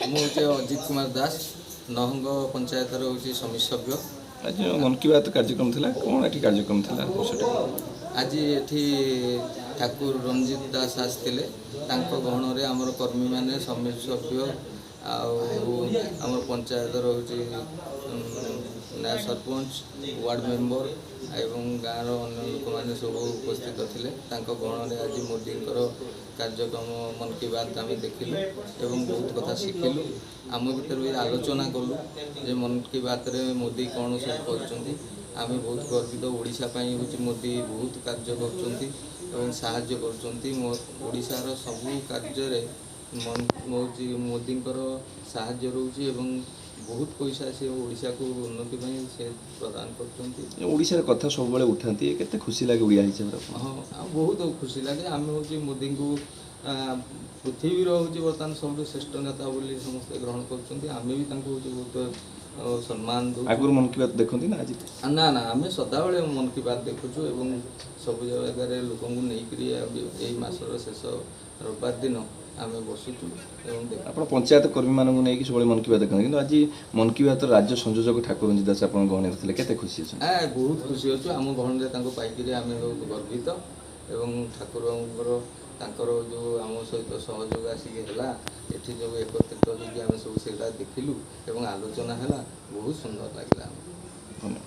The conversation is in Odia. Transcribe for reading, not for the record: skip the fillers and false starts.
ମୁଁ ହେଉଛି ଅଜିତ କୁମାର ଦାସ ନହଙ୍ଗ ପଞ୍ଚାୟତର ହେଉଛି ସମିତି ସଭ୍ୟ। आज मन की बात कार्यक्रम थिला कौन एटी कार्यक्रम थिला सेटा ଆଜି ଏଠି ଠାକୁର ରଞ୍ଜିତ ଦାସ ଆସିଥିଲେ। ତାଙ୍କ ଗହଣରେ ଆମର କର୍ମୀମାନେ ସମିତି ସଭ୍ୟ ଆଉ ଆମର ପଞ୍ଚାୟତର ହେଉଛି ସରପଞ୍ଚ ୱାର୍ଡ଼ ମେମ୍ବର ଏବଂ ଗାଁର ଅନ୍ୟ ଲୋକମାନେ ସବୁ ଉପସ୍ଥିତ ଥିଲେ। ତାଙ୍କ ଗହଣରେ ଆଜି ମୋଦିଙ୍କର କାର୍ଯ୍ୟକ୍ରମ ମନ୍ କି ବାତ୍ ଆମେ ଦେଖିଲୁ ଏବଂ ବହୁତ କଥା ଶିଖିଲୁ। ଆମ ଭିତରେ ବି ଆଲୋଚନା କଲୁ ଯେ ମନ୍ କି ବାତ୍ରେ ମୋଦି କ'ଣ ସବୁ କରୁଛନ୍ତି। ଆମେ ବହୁତ ଗର୍ବିତ। ଓଡ଼ିଶା ପାଇଁ ହେଉଛି ମୋଦି ବହୁତ କାର୍ଯ୍ୟ କରୁଛନ୍ତି ଏବଂ ସାହାଯ୍ୟ କରୁଛନ୍ତି। ଓଡ଼ିଶାର ସବୁ କାର୍ଯ୍ୟରେ ହେଉଛି ମୋଦିଙ୍କର ସାହାଯ୍ୟ ରହୁଛି ଏବଂ ବହୁତ ପଇସା ସେ ଓଡ଼ିଶାକୁ ଉନ୍ନତି ପାଇଁ ସେ ପ୍ରଦାନ କରୁଛନ୍ତି। ओडिसा कथा सब बेले उठाती केते खुशी लागे ओडिया हिसाब रे ହଁ ଆଉ ବହୁତ ଖୁସି ଲାଗେ। ଆମେ ହେଉଛି ମୋଦିଙ୍କୁ ପୃଥିବୀର ହେଉଛି ବର୍ତ୍ତମାନ ସବୁଠୁ ଶ୍ରେଷ୍ଠ ନେତା ବୋଲି ସମସ୍ତେ ଗ୍ରହଣ କରୁଛନ୍ତି। ଆମେ ବି ତାଙ୍କୁ ହେଉଛି ବହୁତ ସମ୍ମାନ ଦେଉଛୁ। आगुर मन की बात देखंती ना आज ନା ନା ଆମେ ସଦାବେଳେ ମନ୍ କି ବାତ୍ ଦେଖୁଛୁ ଏବଂ ସବୁ ଜାଗାରେ ଲୋକଙ୍କୁ ନେଇକରି ଏଇ ମାସର ଶେଷ ରବିବାର ଦିନ ଆମେ ବସୁଛୁ ଏବଂ ଦେଖୁ। ଆପଣ ପଞ୍ଚାୟତ କର୍ମୀ ମାନଙ୍କୁ ନେଇକି ସବୁବେଳେ ମନ की बात ଦେଖନ୍ତି କିନ୍ତୁ ଆଜି ମନ की बात ରାଜ୍ୟ ସଂଯୋଜକ ଠାକୁର ରଞ୍ଜିତ ଦାସ ଆପଣଙ୍କ ଗହଣରେ ଥିଲେ କେତେ ଖୁସି ଅଛନ୍ତି? ବହୁତ ଖୁସି ଅଛୁ। ଆମ ଗହଣରେ ତାଙ୍କୁ ପାଇକରି ଆମେ ବହୁତ ଗର୍ବିତ ଏବଂ ଠାକୁରଙ୍କର ତାଙ୍କର ଯେଉଁ ଆମ ସହିତ ସହଯୋଗ ଆସିକି ହେଲା ଏଠି ଯେଉଁ ଏକତ୍ରିତ ହୋଇକି ଆମେ ସବୁ ସେଇଟା ଦେଖିଲୁ ଏବଂ ଆଲୋଚନା ହେଲା ବହୁତ ସୁନ୍ଦର ଲାଗିଲା ଆମକୁ। ଧନ୍ୟବାଦ।